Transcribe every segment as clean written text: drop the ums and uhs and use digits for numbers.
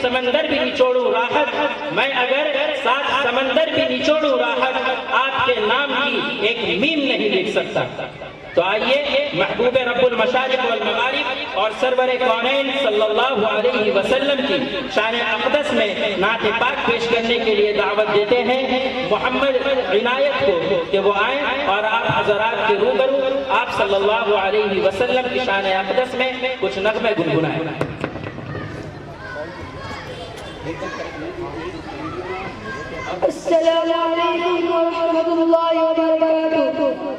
समंदर भी निचोड़ूं राहत, मैं अगर 7 समंदर भी निचोड़ूं राहत, आपके नाम की एक मीम नहीं लिख सकता। तो आइए महबूब रब्बुल मशारिक़ वल मगारिब और सरवर कौनैन सल्लल्लाहु अलैहि वसल्लम की शान अक़दस में नात पाक पेश करने के लिए दावत देते हैं मोहम्मद इनायत को कि वो आए और आप हज़रात के रूबरू आप सल्लल्लाहु अलैहि वसल्लम की शान अक़दस में कुछ नग़मे गुनगुनाएं। अस्सलामु अलैकुम व रहमतुल्लाहि व बरकातुहू।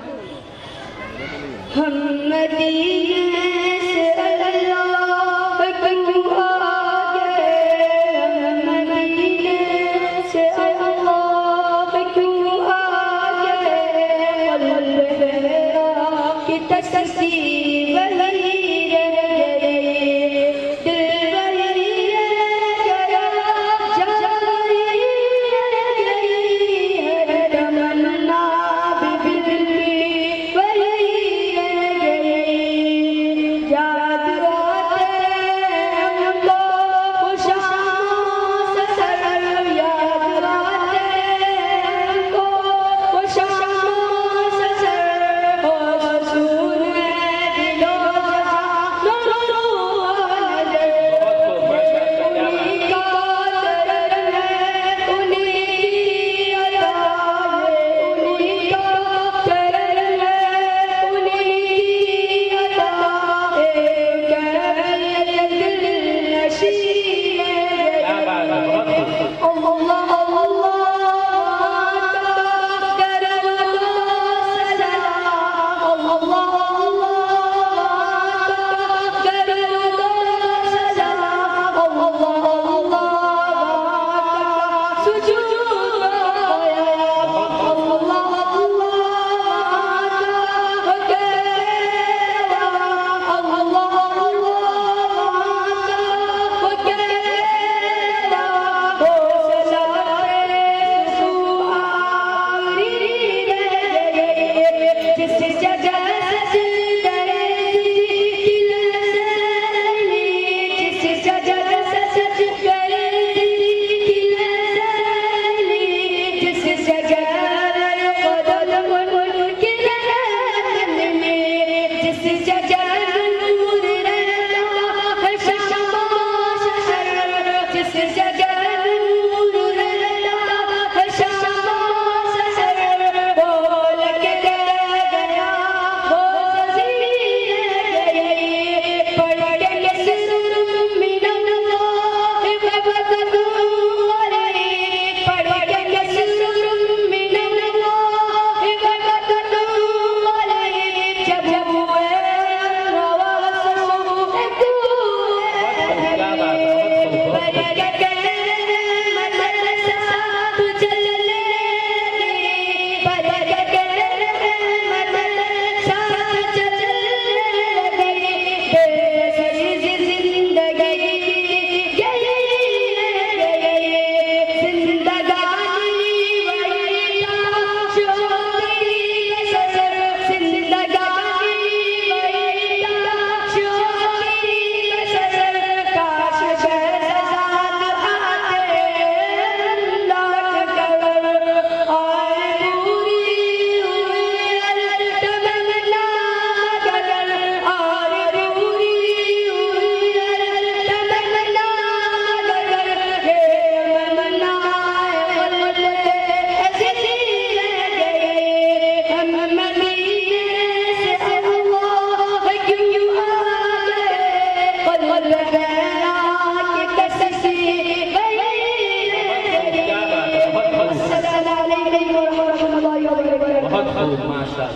हम मदीने से अल्लाह क्यों आ गए, हम मदीने से अल्लाह क्यों आ गए, क़ल्ब की तस्वीर वही रह गई, दिल वही रह गया, जान वही रह गई है, तमन्ना भी दिल की वही रह गई। याद आते हमको खुशामद सफर, याद आते हमको खुशामद सफर, हो सुने दिलो जहां नूर नज़र, उन्हीं का दर है, उन्हीं की अता है, उन्हीं का दर है, उन्हीं की अता है, कहने दिल नशी है। क्या बात है, बहुत खूब। अल्लाह अल्लाह करम दो सलाम, अल्लाह अल्लाह करम दो सलाम, अल्लाह अल्लाह सुजूद आया, अल्लाह अल्लाह केवा, अल्लाह अल्लाह केवा, हो सलाते सुआरी रह गई, जिस जगह सजदे की लज़ैली, जिस जगह सजदे की लज़ैली, जिस जगह कदम उनकी रहमत में, जिस जगह नूर रहता है शम्मा शहर, जिस जगह नूर रहता है शम्मा शहर, बोल के गया वो ज़मीन गई, पढ़ के यसरुम मिनल्लाह वबरकातुहू अलैहि, पढ़ के यसरुम मिनल्लाह वबरकातुहू अलैहि, जब हुए रवासू क्या बात है, बहुत खूब, बहुत खूब। मदरसा तू चलने लगी, मदरसा तू चलने लगी, बेसरी जिंदगी गई जिंदगानी वही शोरी ससर, जिंदगानी वही शोरी ससर, काश शहजाद आते लौट कर, आए पूरी हुई तमन्ना गगन, आए पूरी हुई तमन्ना गगन, ये तमन्नाएं मुझे ऐसी रह गई, हम मदीने से अल्लाह क्यों आ गए, क़ल्ब की तस्वीर वही रह गई। क्या बात है, बहुत खूब, अस्सलामु अलैकुम व रहमतुल्लाहि व बरकातुहू। बहुत खूब, माशाअल्लाह।